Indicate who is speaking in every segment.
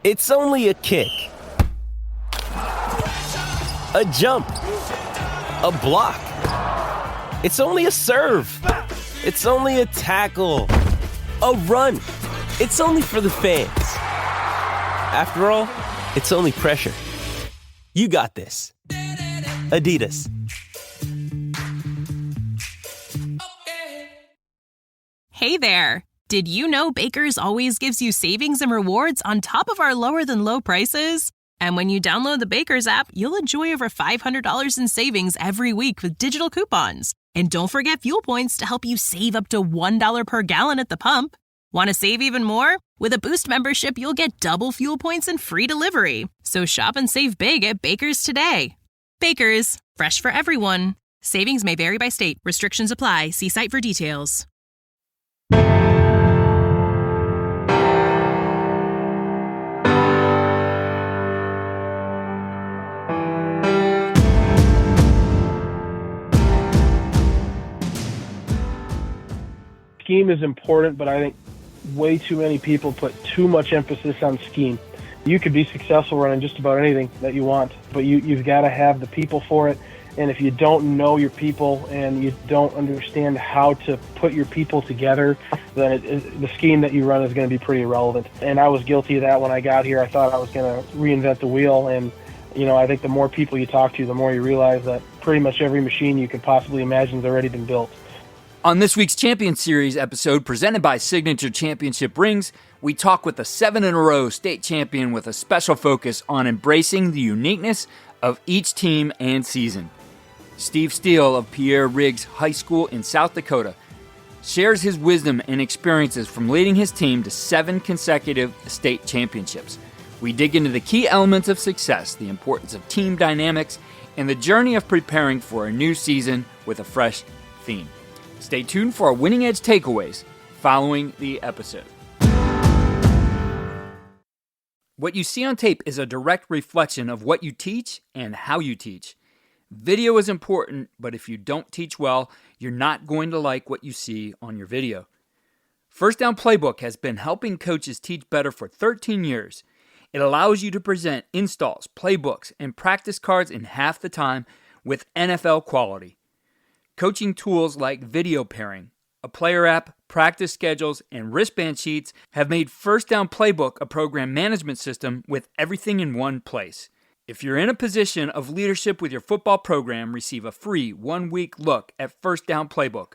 Speaker 1: It's only a kick, a jump, a block. It's only a serve. It's only a tackle, a run. It's only for the fans. After all, it's only pressure. You got this. Adidas.
Speaker 2: Hey there. Did you know Baker's always gives you savings and rewards on top of our lower than low prices? And when you download the Baker's app, you'll enjoy over $500 in savings every week with digital coupons. And don't forget fuel points to help you save up to $1 per gallon at the pump. Want to save even more? With a Boost membership, you'll get double fuel points and free delivery. So shop and save big at Baker's today. Baker's, fresh for everyone. Savings may vary by state. Restrictions apply. See site for details.
Speaker 3: Scheme is important, but I think way too many people put too much emphasis on scheme. You could be successful running just about anything that you want, but you've got to have the people for it. And if you don't know your people and you don't understand how to put your people together, then the scheme that you run is going to be pretty irrelevant. And I was guilty of that when I got here. I thought I was going to reinvent the wheel. And, I think the more people you talk to, the more you realize that pretty much every machine you could possibly imagine has already been built.
Speaker 4: On this week's Champion Series episode, presented by Signature Championship Rings, we talk with a 7-in-a-row state champion with a special focus on embracing the uniqueness of each team and season. Steve Steele of Pierre Riggs High School in South Dakota shares his wisdom and experiences from leading his team to 7 consecutive state championships. We dig into the key elements of success, the importance of team dynamics, and the journey of preparing for a new season with a fresh theme. Stay tuned for our Winning Edge takeaways following the episode. What you see on tape is a direct reflection of what you teach and how you teach. Video is important, but if you don't teach well, you're not going to like what you see on your video. First Down Playbook has been helping coaches teach better for 13 years. It allows you to present installs, playbooks, and practice cards in half the time with NFL quality. Coaching tools like video pairing, a player app, practice schedules, and wristband sheets have made First Down Playbook a program management system with everything in one place. If you're in a position of leadership with your football program, receive a free 1-week look at First Down Playbook.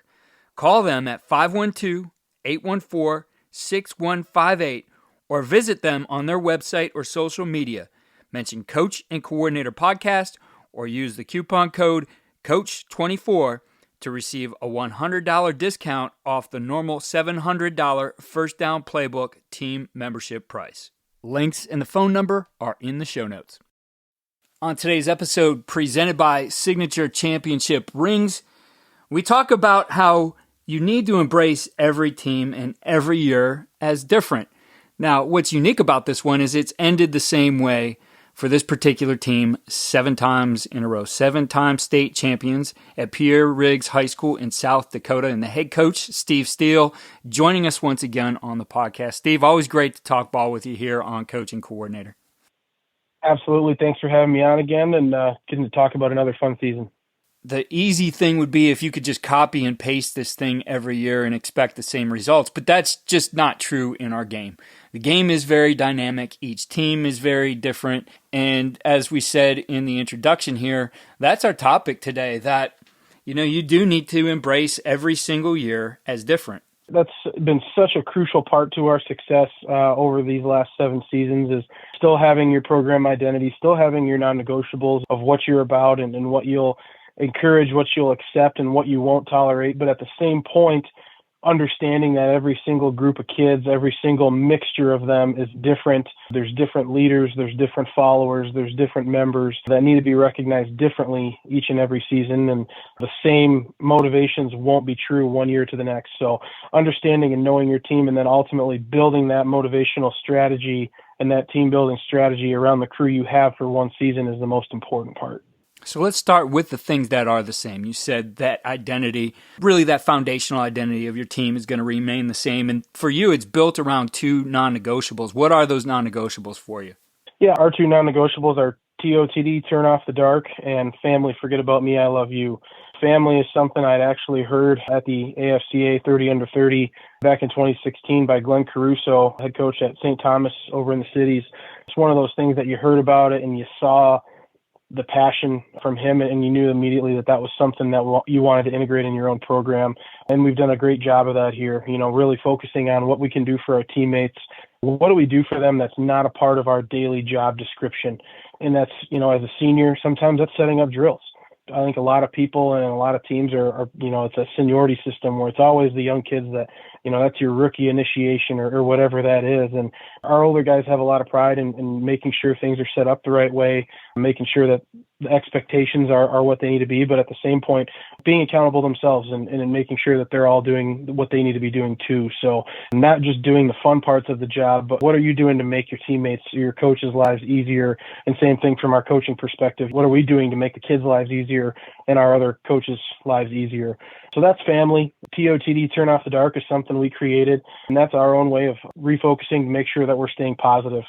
Speaker 4: Call them at 512-814-6158 or visit them on their website or social media. Mention Coach and Coordinator Podcast or use the coupon code COACH24 to receive a $100 discount off the normal $700 First Down Playbook team membership price. Links and the phone number are in the show notes. On today's episode, presented by Signature Championship Rings, we talk about how you need to embrace every team and every year as different. Now, what's unique about this one is it's ended the same way for this particular team 7 times in a row. 7-time state champions at Pierre Riggs High School in South Dakota. And the head coach, Steve Steele, joining us once again on the podcast. Steve, always great to talk ball with you here on Coaching Coordinator.
Speaker 3: Absolutely. Thanks for having me on again and getting to talk about another fun season.
Speaker 4: The easy thing would be if you could just copy and paste this thing every year and expect the same results, but that's just not true in our game. The game is very dynamic. Each team is very different. And as we said in the introduction here, that's our topic today, that, you do need to embrace every single year as different.
Speaker 3: That's been such a crucial part to our success over these last 7 seasons, is still having your program identity, still having your non-negotiables of what you're about and what you'll encourage, what you'll accept, and what you won't tolerate. But at the same point, understanding that every single group of kids, every single mixture of them is different. There's different leaders, there's different followers, there's different members that need to be recognized differently each and every season. And the same motivations won't be true one year to the next. So understanding and knowing your team and then ultimately building that motivational strategy and that team building strategy around the crew you have for one season is the most important part.
Speaker 4: So let's start with the things that are the same. You said that identity, really that foundational identity of your team is going to remain the same. And for you, it's built around two non-negotiables. What are those non-negotiables for you?
Speaker 3: Yeah, our two non-negotiables are TOTD, turn off the dark, and family, forget about me, I love you. Family is something I'd actually heard at the AFCA 30 under 30 back in 2016 by Glenn Caruso, head coach at St. Thomas over in the cities. It's one of those things that you heard about it and you saw the passion from him, and you knew immediately that that was something that you wanted to integrate in your own program. And we've done a great job of that here, really focusing on what we can do for our teammates. What do we do for them that's not a part of our daily job description? And that's, as a senior, sometimes that's setting up drills. I think a lot of people and a lot of teams are it's a seniority system where it's always the young kids that, that's your rookie initiation or whatever that is. And our older guys have a lot of pride in making sure things are set up the right way, making sure that the expectations are what they need to be, but at the same point, being accountable themselves and making sure that they're all doing what they need to be doing too. So not just doing the fun parts of the job, but what are you doing to make your teammates, your coaches' lives easier? And same thing from our coaching perspective. What are we doing to make the kids' lives easier and our other coaches' lives easier? So that's family. TOTD, turn off the dark, is something we created, and that's our own way of refocusing to make sure that we're staying positive.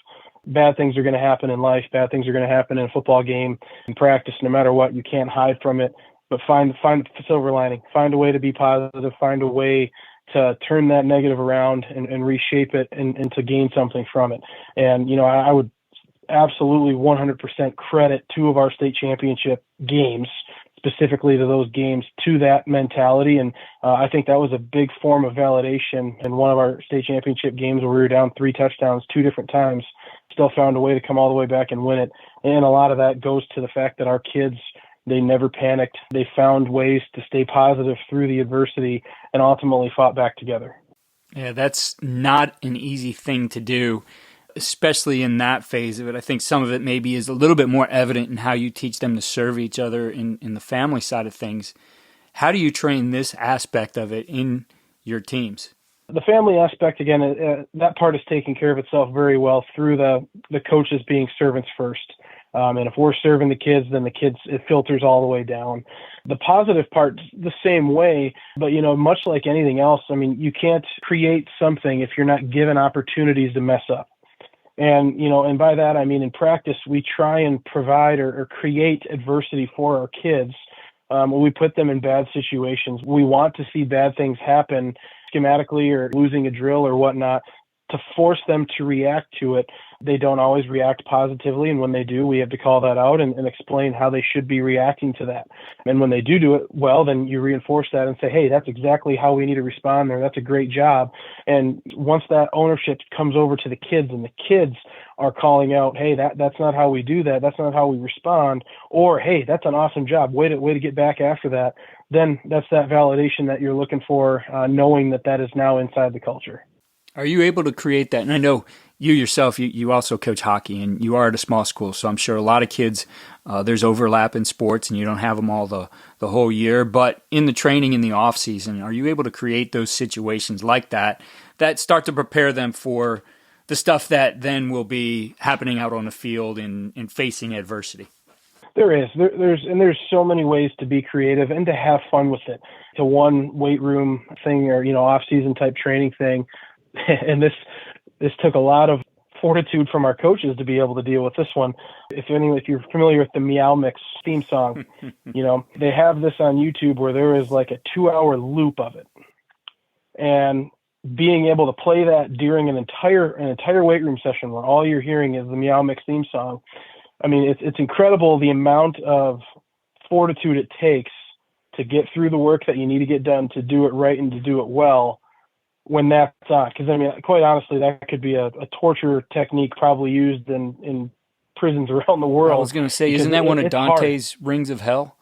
Speaker 3: Bad things are going to happen in life. Bad things are going to happen in a football game, in practice, no matter what. You can't hide from it, but find the silver lining. Find a way to be positive. Find a way to turn that negative around and reshape it and to gain something from it. And, I would absolutely 100% credit two of our state championship games, specifically to those games, to that mentality. And I think that was a big form of validation in one of our state championship games where we were down 3 touchdowns 2 different times, still found a way to come all the way back and win it. And a lot of that goes to the fact that our kids, they never panicked. They found ways to stay positive through the adversity and ultimately fought back together.
Speaker 4: Yeah, that's not an easy thing to do, especially in that phase of it. I think some of it maybe is a little bit more evident in how you teach them to serve each other in the family side of things. How do you train this aspect of it in your teams?
Speaker 3: The family aspect, again, that part is taking care of itself very well through the coaches being servants first. And if we're serving the kids, then it filters all the way down. The positive part, the same way, but, much like anything else, you can't create something if you're not given opportunities to mess up. And, and by that, in practice, we try and provide or create adversity for our kids. When we put them in bad situations, we want to see bad things happen schematically or losing a drill or whatnot to force them to react to it. They don't always react positively, and when they do, we have to call that out and explain how they should be reacting to that. And when they do it well, then you reinforce that and say, hey, that's exactly how we need to respond there. That's a great job. And once that ownership comes over to the kids and the kids are calling out, hey, that's not how we do that. That's not how we respond. Or, hey, that's an awesome job. Way to get back after that. Then that's that validation that you're looking for, knowing that is now inside the culture.
Speaker 4: Are you able to create that? And I know you yourself, you also coach hockey, and you are at a small school, so I'm sure a lot of kids, there's overlap in sports, and you don't have them all the whole year. But in the training in the off season, are you able to create those situations like that start to prepare them for the stuff that then will be happening out on the field and facing adversity?
Speaker 3: There is. There's so many ways to be creative and to have fun with it. To one weight room thing or, off-season type training thing. And this took a lot of fortitude from our coaches to be able to deal with this one. If you're familiar with the Meow Mix theme song, they have this on YouTube where there is like a 2-hour loop of it. And being able to play that during an entire weight room session where all you're hearing is the Meow Mix theme song. It's incredible the amount of fortitude it takes to get through the work that you need to get done, to do it right and to do it well when that's on. Because, quite honestly, that could be a torture technique probably used in prisons around the world.
Speaker 4: I was going to say, isn't that one of Dante's hard. Rings of Hell?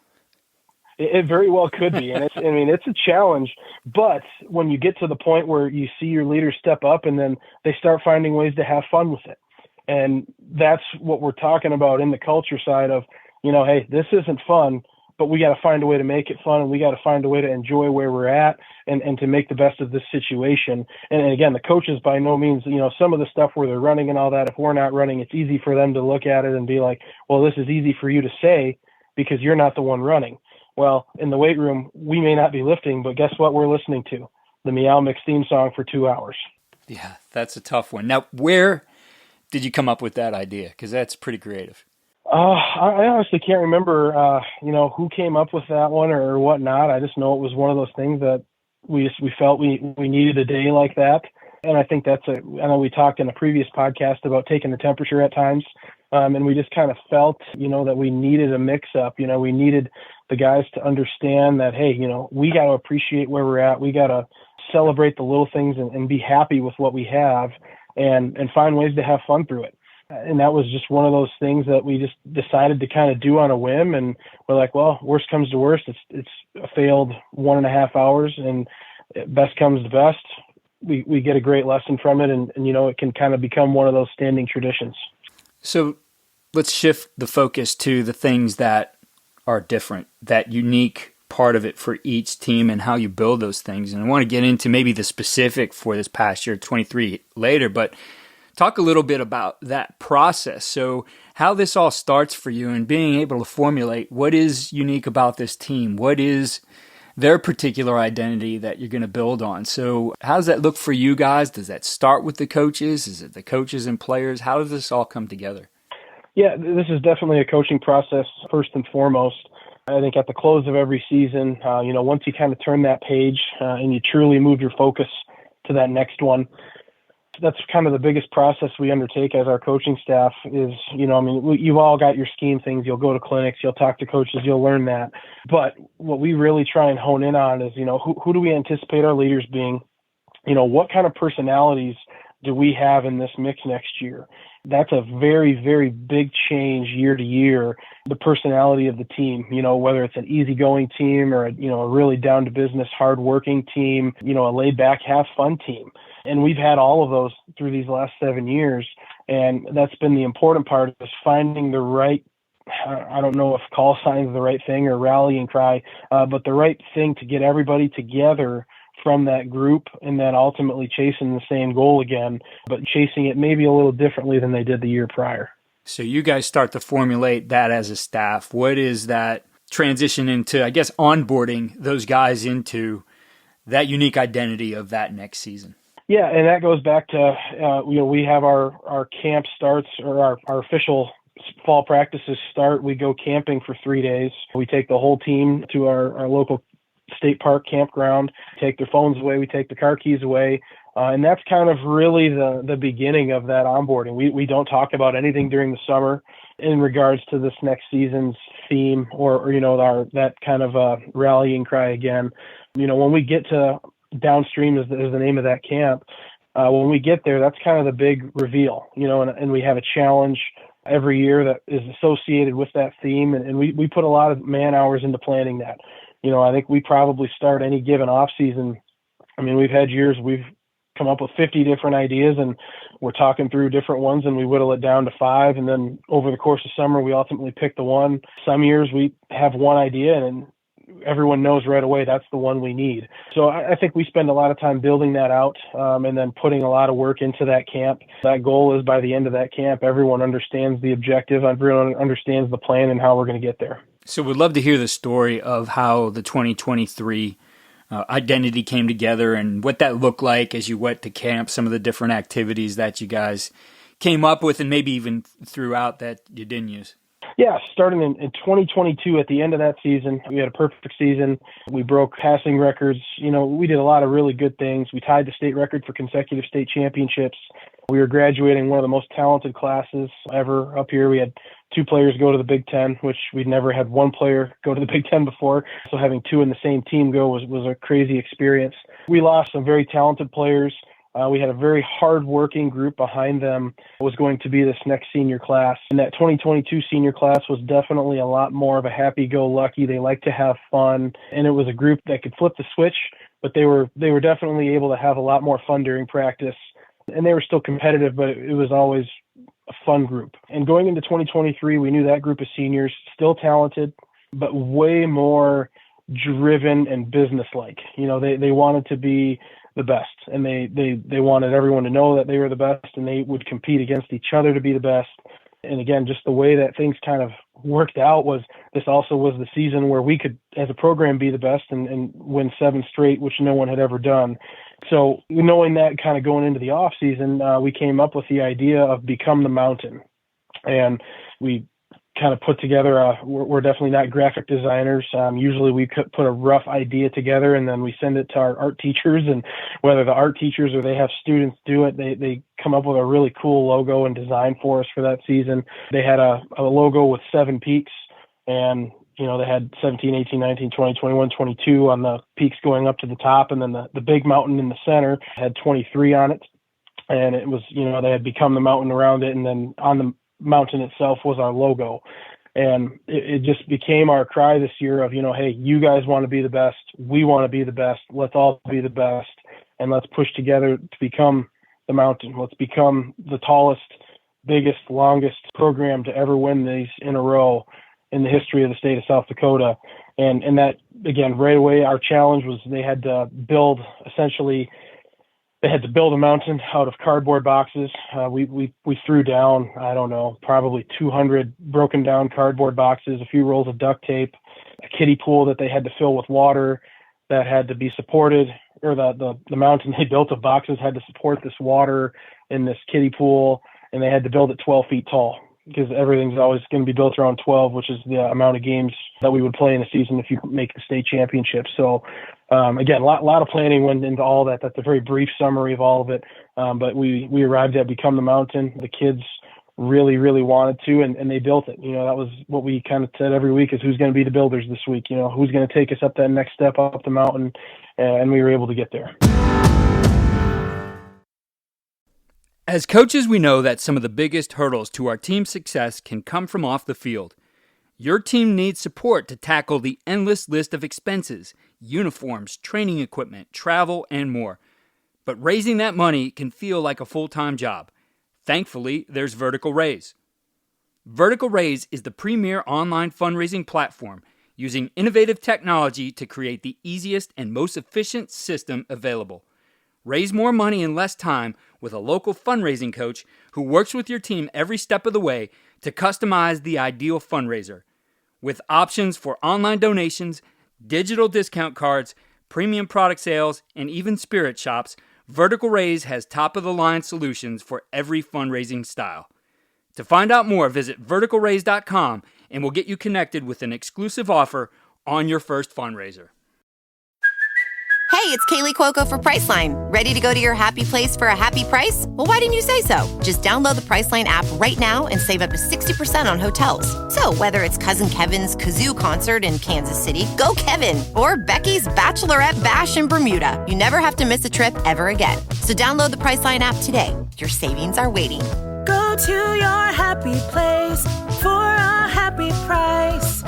Speaker 3: It very well could be. And it's a challenge. But when you get to the point where you see your leaders step up and then they start finding ways to have fun with it. And that's what we're talking about in the culture side of, hey, this isn't fun, but we got to find a way to make it fun, and we got to find a way to enjoy where we're at and to make the best of this situation. And again, the coaches by no means, some of the stuff where they're running and all that, if we're not running, it's easy for them to look at it and be like, well, this is easy for you to say, because you're not the one running. Well, in the weight room, we may not be lifting, but guess what we're listening to? The Meow Mix theme song for 2 hours.
Speaker 4: Yeah, that's a tough one. Now, where did you come up with that idea? Because that's pretty creative.
Speaker 3: I honestly can't remember, who came up with that one or whatnot. I just know it was one of those things that we felt we needed a day like that. And I think I know we talked in a previous podcast about taking the temperature at times. And we just kind of felt, that we needed a mix up. We needed the guys to understand that, hey, we got to appreciate where we're at. We got to celebrate the little things and be happy with what we have and find ways to have fun through it. And that was just one of those things that we just decided to kind of do on a whim. And we're like, well, worst comes to worst, it's a failed 1.5 hours, and best comes to best. We get a great lesson from it, and it can kind of become one of those standing traditions.
Speaker 4: So let's shift the focus to the things that are different, that unique part of it for each team and how you build those things. And I want to get into maybe the specific for this past year, 23 later, but talk a little bit about that process. So how this all starts for you and being able to formulate what is unique about this team, what is their particular identity that you're going to build on. So how does that look for you guys? Does that start with the coaches? Is it the coaches and players? How does this all come together?
Speaker 3: Yeah, this is definitely a coaching process first and foremost. I think at the close of every season, once you kind of turn that page and you truly move your focus to that next one, that's kind of the biggest process we undertake as our coaching staff is, you've all got your scheme things. You'll go to clinics, you'll talk to coaches, you'll learn that. But what we really try and hone in on is, who do we anticipate our leaders being? What kind of personalities do we have in this mix next year? That's a very, very big change year to year, the personality of the team, whether it's an easygoing team or a really down to business, hardworking team, a laid back, have fun team. And we've had all of those through these last 7 years. And that's been the important part, is finding the right, I don't know if call sign is the right thing or rallying cry, but the right thing to get everybody together from that group, and then ultimately chasing the same goal again, but chasing it maybe a little differently than they did the year prior.
Speaker 4: So you guys start to formulate that as a staff. What is that transition into, I guess, onboarding those guys into that unique identity of that next season?
Speaker 3: Yeah, and that goes back to, we have our camp starts, or our official fall practices start. We go camping for 3 days. We take the whole team to our local state park campground, take their phones away, we take the car keys away, and that's kind of really the beginning of that onboarding. We don't talk about anything during the summer in regards to this next season's theme or that kind of rallying cry again. When we get to downstream is the name of that camp. When we get there, that's kind of the big reveal, and we have a challenge every year that is associated with that theme, and we put a lot of man hours into planning that. I think we probably start any given off season. I mean, we've had years we've come up with 50 different ideas, and we're talking through different ones, and we whittle it down to 5. And then over the course of summer, we ultimately pick the one. Some years we have one idea, and everyone knows right away that's the one we need. So I think we spend a lot of time building that out, and then putting a lot of work into that camp. That goal is by the end of that camp, everyone understands the objective, everyone understands the plan and how we're going to get there.
Speaker 4: So we'd love to hear the story of how the 2023 identity came together and what that looked like as you went to camp, some of the different activities that you guys came up with and maybe even throughout that you didn't use.
Speaker 3: Yeah, starting in 2022, at the end of that season, we had a perfect season. We broke passing records. We did a lot of really good things. We tied the state record for consecutive state championships. We were graduating one of the most talented classes ever up here. We had 2 players go to the Big Ten, which we'd never had one player go to the Big Ten before. So having 2 in the same team go was a crazy experience. We lost some very talented players. We had a very hard-working group behind them was going to be this next senior class. And that 2022 senior class was definitely a lot more of a happy-go-lucky. They like to have fun. And it was a group that could flip the switch, but they were definitely able to have a lot more fun during practice. And they were still competitive, but it was always a fun group. And going into 2023, we knew that group of seniors, still talented, but way more driven and business-like. They wanted to be the best, and they wanted everyone to know that they were the best, and they would compete against each other to be the best. And again, just the way that things kind of worked out was this also was the season where we could, as a program, be the best and win 7 straight, which no one had ever done. So knowing that kind of going into the off season, we came up with the idea of Become the Mountain. And we kind of put together, we're definitely not graphic designers. Usually we put a rough idea together and then we send it to our art teachers, and whether the art teachers or they have students do it, they come up with a really cool logo and design for us for that season. They had a logo with 7 peaks, and they had 17, 18, 19, 20, 21, 22 on the peaks going up to the top, and then the big mountain in the center had 23 on it. And it was, they had Become the Mountain around it, and then on the mountain itself was our logo. And it just became our cry this year of, hey, you guys want to be the best, we want to be the best, let's all be the best, and let's push together to become the mountain. Let's become the tallest, biggest, longest program to ever win these in a row in the history of the state of South Dakota. And that, again, right away, our challenge was they had to build a mountain out of cardboard boxes. We threw down, I don't know, probably 200 broken down cardboard boxes, a few rolls of duct tape, a kiddie pool that they had to fill with water that had to be supported, or the mountain they built of boxes had to support this water in this kiddie pool, and they had to build it 12 feet tall, because everything's always going to be built around 12, which is the amount of games that we would play in a season if you make the state championship. So, again, a lot of planning went into all that. That's a very brief summary of all of it. But we arrived at Become the Mountain. The kids really, really wanted to, and they built it. That was what we kind of said every week, is who's going to be the builders this week? Who's going to take us up that next step up the mountain? And we were able to get there.
Speaker 4: As coaches, we know that some of the biggest hurdles to our team's success can come from off the field. Your team needs support to tackle the endless list of expenses, uniforms, training equipment, travel, and more. But raising that money can feel like a full-time job. Thankfully, there's Vertical Raise. Vertical Raise is the premier online fundraising platform using innovative technology to create the easiest and most efficient system available. Raise more money in less time with a local fundraising coach who works with your team every step of the way to customize the ideal fundraiser. With options for online donations, digital discount cards, premium product sales, and even spirit shops, Vertical Raise has top-of-the-line solutions for every fundraising style. To find out more, visit verticalraise.com and we'll get you connected with an exclusive offer on your first fundraiser.
Speaker 5: Hey, it's Kaylee Cuoco for Priceline. Ready to go to your happy place for a happy price? Well, why didn't you say so? Just download the Priceline app right now and save up to 60% on hotels. So whether it's Cousin Kevin's Kazoo Concert in Kansas City, go Kevin, or Becky's Bachelorette Bash in Bermuda, you never have to miss a trip ever again. So download the Priceline app today. Your savings are waiting.
Speaker 6: Go to your happy place for a happy price.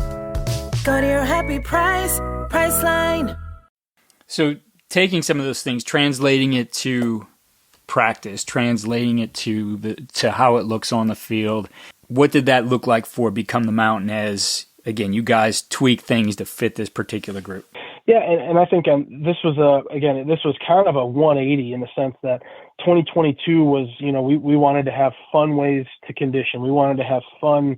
Speaker 6: Go to your happy price, Priceline.
Speaker 4: So taking some of those things, translating it to practice, translating it to how it looks on the field, what did that look like for Become the Mountain as, again, you guys tweak things to fit this particular group?
Speaker 3: Yeah, and I think this was kind of a 180 in the sense that 2022 was, we wanted to have fun ways to condition. We wanted to have fun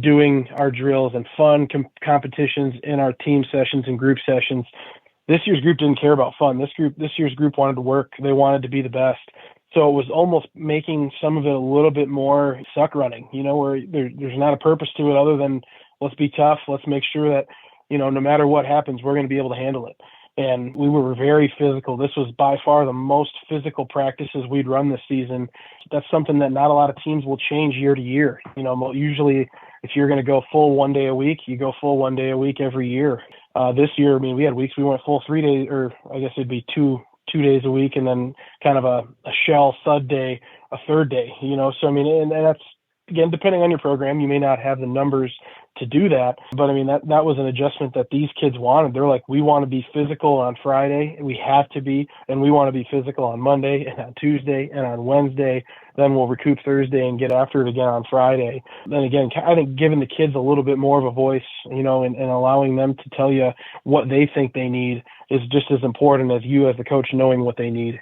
Speaker 3: doing our drills and fun competitions in our team sessions and group sessions. This year's group didn't care about fun. This year's group wanted to work. They wanted to be the best. So it was almost making some of it a little bit more suck running, where there's not a purpose to it other than let's be tough. Let's make sure that, no matter what happens, we're going to be able to handle it. And we were very physical. This was by far the most physical practices we'd run this season. That's something that not a lot of teams will change year to year. Usually if you're going to go full 1 day a week, you go full 1 day a week every year. This year, we had weeks we went full 3 days, or I guess it'd be two days a week, and then kind of a shell thud day, a third day, So, and that's, again, depending on your program, you may not have the numbers to do that. But that was an adjustment that these kids wanted. They're like, we want to be physical on Friday, and we have to be, and we want to be physical on Monday and on Tuesday and on Wednesday. Then we'll recoup Thursday and get after it again on Friday. Then again, I think giving the kids a little bit more of a voice, and allowing them to tell you what they think they need is just as important as you as the coach knowing what they need.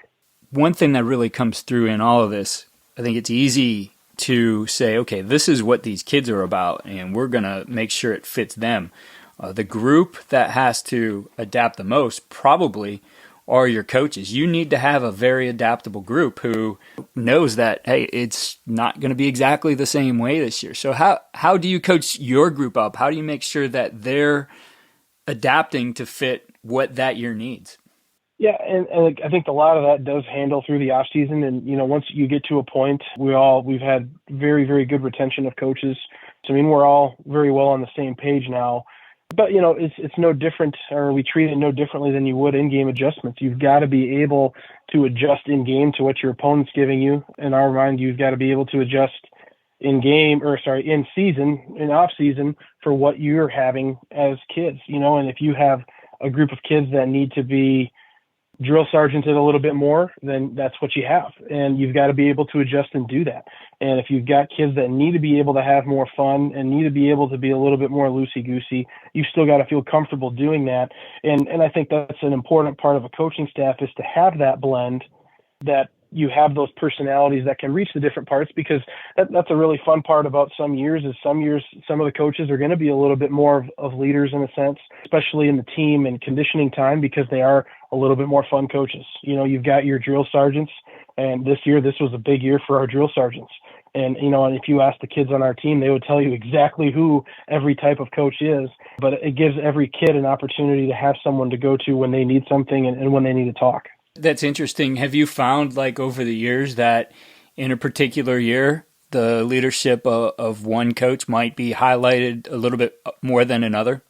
Speaker 4: One thing that really comes through in all of this, I think it's easy to say, okay, this is what these kids are about, and we're going to make sure it fits them. The group that has to adapt the most probably are your coaches. You need to have a very adaptable group who knows that, hey, it's not going to be exactly the same way this year. So how do you coach your group up? How do you make sure that they're adapting to fit what that year needs?
Speaker 3: Yeah, and I think a lot of that does handle through the off season. And, once you get to a point, we've had very, very good retention of coaches. So, we're all very well on the same page now. But, it's no different, or we treat it no differently than you would in-game adjustments. You've got to be able to adjust in-game to what your opponent's giving you. In our mind, you've got to be able to adjust in season, in off season, for what you're having as kids, and if you have a group of kids that need to be drill sergeanted a little bit more, then that's what you have. And you've got to be able to adjust and do that. And if you've got kids that need to be able to have more fun and need to be able to be a little bit more loosey-goosey, you've still got to feel comfortable doing that. And I think that's an important part of a coaching staff, is to have that blend, that you have those personalities that can reach the different parts, because that's a really fun part about some years some of the coaches are going to be a little bit more of leaders in a sense, especially in the team and conditioning time, because they are a little bit more fun coaches. You've got your drill sergeants, and this was a big year for our drill sergeants. And, and if you ask the kids on our team, they would tell you exactly who every type of coach is, but it gives every kid an opportunity to have someone to go to when they need something and when they need to talk.
Speaker 4: That's interesting. Have you found, over the years, that in a particular year, the leadership of one coach might be highlighted a little bit more than another?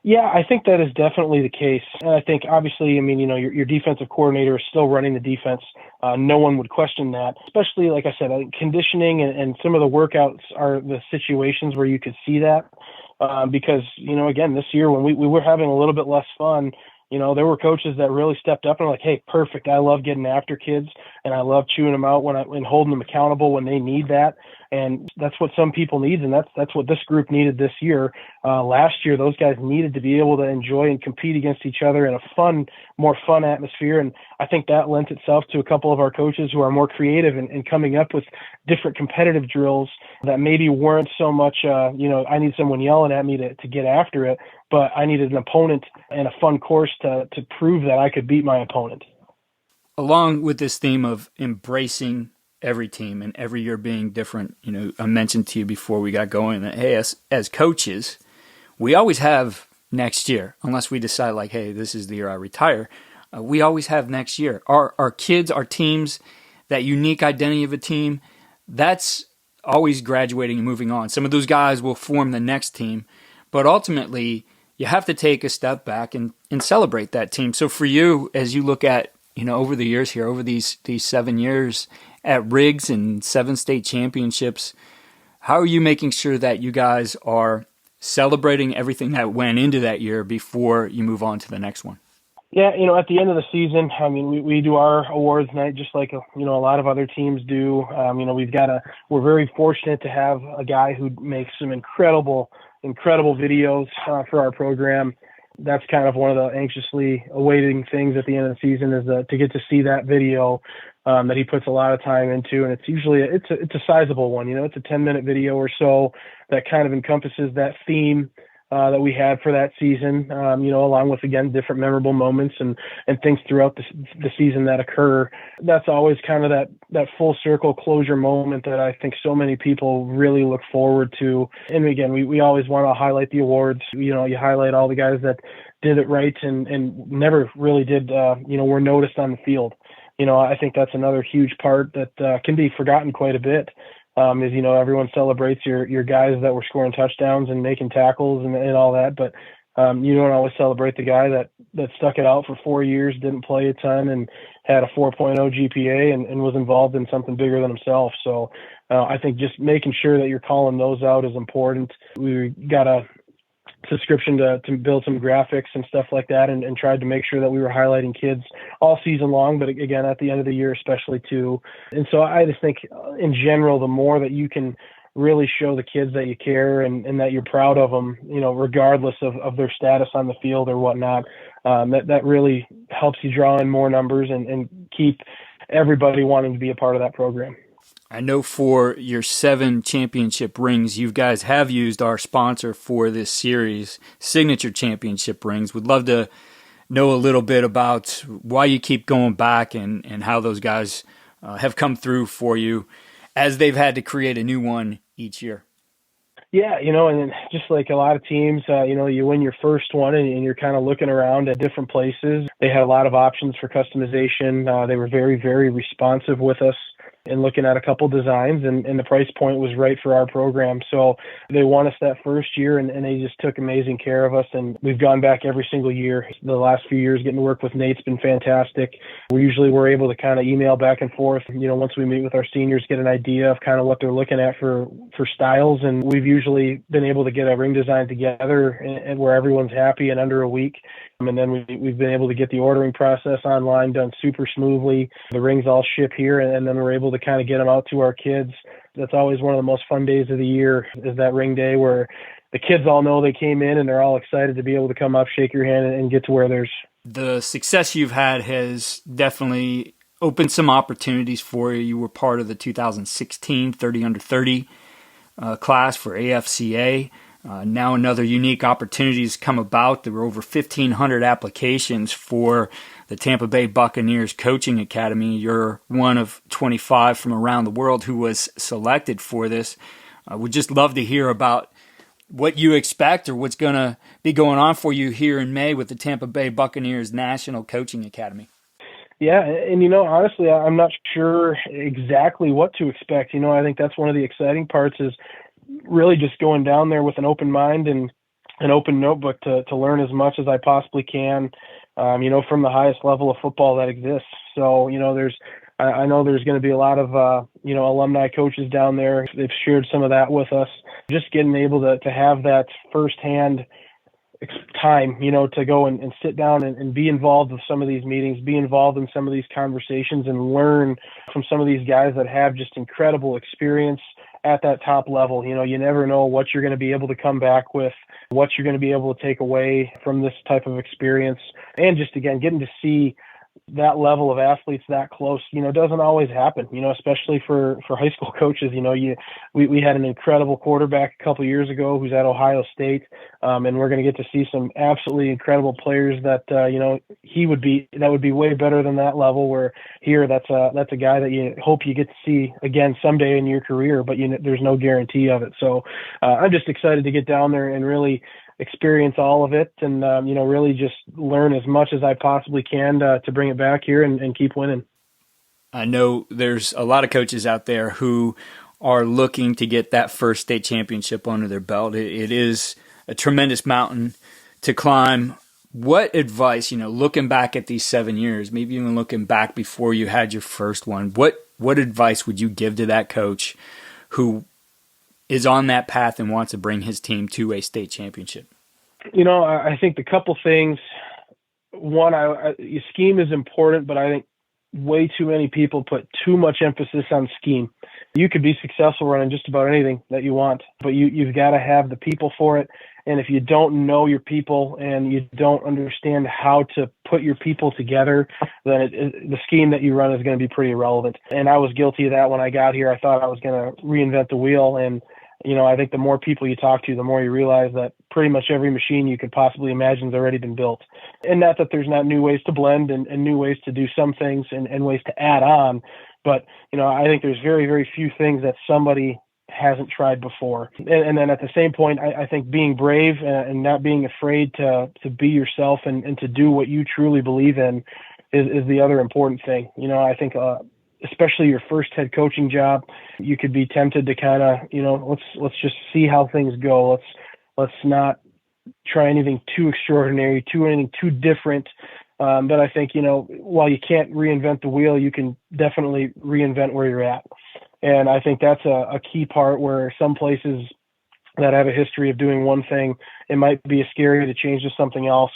Speaker 3: Yeah, I think that is definitely the case. And I think, obviously, your defensive coordinator is still running the defense. No one would question that, especially, like I said, conditioning and some of the workouts are the situations where you could see that. Because, again, this year when we were having a little bit less fun, there were coaches that really stepped up and were like, hey, perfect. I love getting after kids, and I love chewing them out and holding them accountable when they need that. And that's what some people need, and that's what this group needed this year. Last year, those guys needed to be able to enjoy and compete against each other in a more fun atmosphere. And I think that lent itself to a couple of our coaches who are more creative and coming up with different competitive drills that maybe weren't so much, I need someone yelling at me to get after it, but I needed an opponent and a fun course to prove that I could beat my opponent.
Speaker 4: Along with this theme of embracing every team and every year being different, I mentioned to you before we got going that, hey, as coaches, we always have next year, unless we decide hey, this is the year I retire. We always have next year. Our kids, our teams, that unique identity of a team, that's always graduating and moving on. Some of those guys will form the next team, but ultimately you have to take a step back and celebrate that team. So for you, as you look at, over the years here, over these 7 years at Riggs and 7 state championships, how are you making sure that you guys are celebrating everything that went into that year before you move on to the next one?
Speaker 3: Yeah, at the end of the season, we do our awards night just like a lot of other teams do. We're very fortunate to have a guy who makes some incredible videos for our program. That's kind of one of the anxiously awaiting things at the end of the season, is to get to see that video that he puts a lot of time into. And it's usually it's a sizable one. It's a 10-minute video or so that kind of encompasses that theme that we had for that season, along with, again, different memorable moments and things throughout the season that occur. That's always kind of that full circle closure moment that I think so many people really look forward to. And again, we always want to highlight the awards. You highlight all the guys that did it right and never really did, were noticed on the field. I think that's another huge part that can be forgotten quite a bit. Is, everyone celebrates your guys that were scoring touchdowns and making tackles and all that, but you don't always celebrate the guy that stuck it out for 4 years, didn't play a ton, and had a 4.0 GPA and was involved in something bigger than himself. So I think just making sure that you're calling those out is important. We got a subscription to build some graphics and stuff like that, and tried to make sure that we were highlighting kids all season long, but again, at the end of the year especially too. And so I just think in general, the more that you can really show the kids that you care and that you're proud of them, regardless of their status on the field or whatnot, that really helps you draw in more numbers and keep everybody wanting to be a part of that program.
Speaker 4: I know for your 7 championship rings, you guys have used our sponsor for this series, Signature Championship Rings. Would love to know a little bit about why you keep going back and how those guys have come through for you as they've had to create a new one each year.
Speaker 3: Yeah, and then just like a lot of teams, you win your first one and you're kind of looking around at different places. They had a lot of options for customization. They were very, very responsive with us and looking at a couple designs, and the price point was right for our program. So they won us that first year, and they just took amazing care of us, and we've gone back every single year. The last few years getting to work with Nate's been fantastic. We're able to kind of email back and forth, once we meet with our seniors, get an idea of kind of what they're looking at for styles, and we've usually been able to get a ring design together and where everyone's happy in under a week. And then we've been able to get the ordering process online done super smoothly. The rings all ship here, and then we're able to kind of get them out to our kids. That's always one of the most fun days of the year, is that ring day where the kids all know they came in and they're all excited to be able to come up, shake your hand, and get to wear theirs.
Speaker 4: The success you've had has definitely opened some opportunities for you. You were part of the 2016 30 under 30 class for AFCA. Now another unique opportunity has come about. There were over 1,500 applications for the Tampa Bay Buccaneers Coaching Academy. You're one of 25 from around the world who was selected for this. We'd just love to hear about what you expect or what's going to be going on for you here in May with the Tampa Bay Buccaneers National Coaching Academy.
Speaker 3: Yeah, and honestly, I'm not sure exactly what to expect. I think that's one of the exciting parts, is really just going down there with an open mind and an open notebook to learn as much as I possibly can, from the highest level of football that exists. So, I know there's going to be a lot of, alumni coaches down there. They've shared some of that with us. Just getting able to have that firsthand time, to go and sit down and be involved with some of these meetings, be involved in some of these conversations, and learn from some of these guys that have just incredible experience at that top level. You never know what you're going to be able to come back with, what you're going to be able to take away from this type of experience. And just, again, getting to see that level of athletes that close, doesn't always happen, especially for high school coaches. We had an incredible quarterback a couple of years ago who's at Ohio State, and we're going to get to see some absolutely incredible players that, that would be way better than that level, where here that's a guy that you hope you get to see again someday in your career, but there's no guarantee of it. So I'm just excited to get down there and really experience all of it, and really just learn as much as I possibly can to bring it back here and keep winning.
Speaker 4: I know there's a lot of coaches out there who are looking to get that first state championship under their belt. It is a tremendous mountain to climb. What advice, looking back at these 7 years, maybe even looking back before you had your first one, what advice would you give to that coach who is on that path and wants to bring his team to a state championship?
Speaker 3: I think the couple things. One, scheme is important, but I think way too many people put too much emphasis on scheme. You could be successful running just about anything that you want, but you've got to have the people for it. And if you don't know your people and you don't understand how to put your people together, then the scheme that you run is going to be pretty irrelevant. And I was guilty of that when I got here. I thought I was going to reinvent the wheel, and I think the more people you talk to, the more you realize that pretty much every machine you could possibly imagine has already been built. And not that there's not new ways to blend and new ways to do some things and ways to add on, but, I think there's very, very few things that somebody hasn't tried before. And then at the same point, I think being brave and not being afraid to be yourself and to do what you truly believe in is the other important thing. I think especially your first head coaching job, you could be tempted to kind of, let's just see how things go. Let's not try anything too extraordinary, anything too different. But I think, while you can't reinvent the wheel, you can definitely reinvent where you're at. And I think that's a key part, where some places that have a history of doing one thing, it might be scary to change to something else.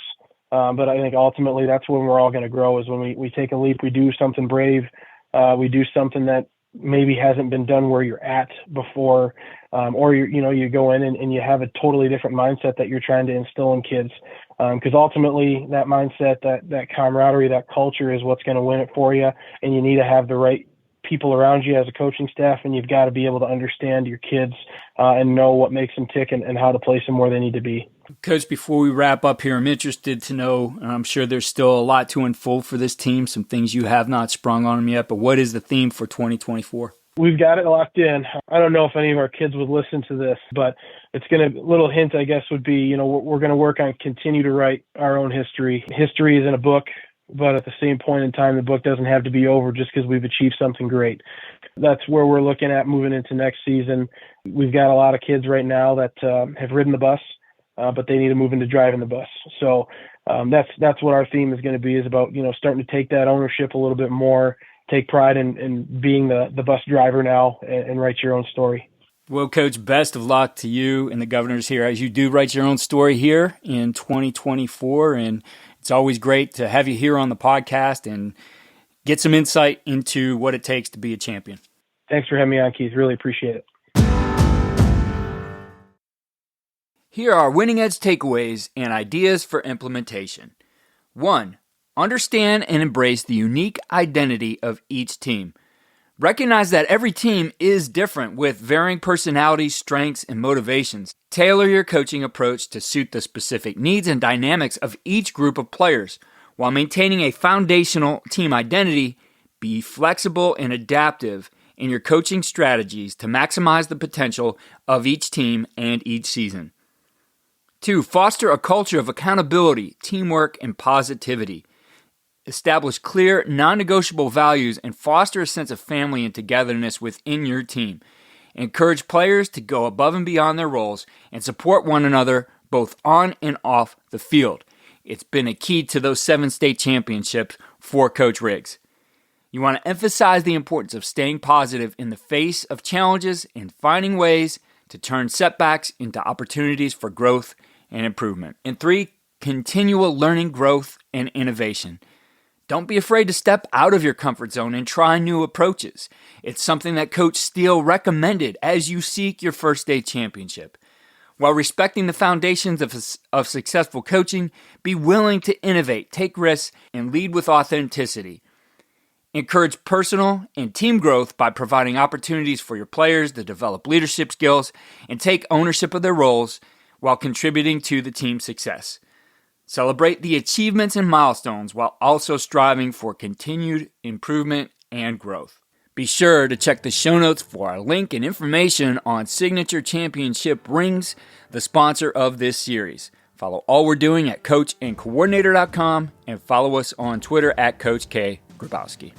Speaker 3: But I think ultimately that's when we're all going to grow, is when we take a leap, we do something brave. We do something that maybe hasn't been done where you're at before, or you go in and you have a totally different mindset that you're trying to instill in kids. Because ultimately that mindset, that camaraderie, that culture is what's going to win it for you. And you need to have the right people around you as a coaching staff, and you've got to be able to understand your kids and know what makes them tick and how to place them where they need to be.
Speaker 4: Coach, before we wrap up here, I'm interested to know, and I'm sure there's still a lot to unfold for this team, some things you have not sprung on them yet, but what is the theme for 2024?
Speaker 3: We've got it locked in. I don't know if any of our kids would listen to this, but it's going to, little hint, I guess, would be, we're going to work on continue to write our own history. History is in a book, but at the same point in time, the book doesn't have to be over just because we've achieved something great. That's where we're looking at moving into next season. We've got a lot of kids right now that have ridden the bus, but they need to move into driving the bus. So that's what our theme is going to be, is about, starting to take that ownership a little bit more, take pride in being the bus driver now, and write your own story.
Speaker 4: Well, Coach, best of luck to you and the Governors here as you do write your own story here in 2024. And it's always great to have you here on the podcast and get some insight into what it takes to be a champion.
Speaker 3: Thanks for having me on, Keith. Really appreciate it.
Speaker 4: Here are winning edge takeaways and ideas for implementation. 1. Understand and embrace the unique identity of each team. Recognize that every team is different with varying personalities, strengths, and motivations. Tailor your coaching approach to suit the specific needs and dynamics of each group of players. While maintaining a foundational team identity, be flexible and adaptive in your coaching strategies to maximize the potential of each team and each season. 2. Foster a culture of accountability, teamwork, and positivity. Establish clear, non-negotiable values and foster a sense of family and togetherness within your team. Encourage players to go above and beyond their roles and support one another both on and off the field. It's been a key to those 7 state championships for Coach Riggs. You want to emphasize the importance of staying positive in the face of challenges and finding ways to turn setbacks into opportunities for growth and improvement. And 3, continual learning, growth, and innovation. Don't be afraid to step out of your comfort zone and try new approaches. It's something that Coach Steele recommended as you seek your first state championship. While respecting the foundations of successful coaching, be willing to innovate, take risks, and lead with authenticity. Encourage personal and team growth by providing opportunities for your players to develop leadership skills and take ownership of their roles while contributing to the team's success. Celebrate the achievements and milestones while also striving for continued improvement and growth. Be sure to check the show notes for our link and information on Signature Championship Rings, the sponsor of this series. Follow all we're doing at coachandcoordinator.com and follow us on Twitter at Coach K. Grabowski.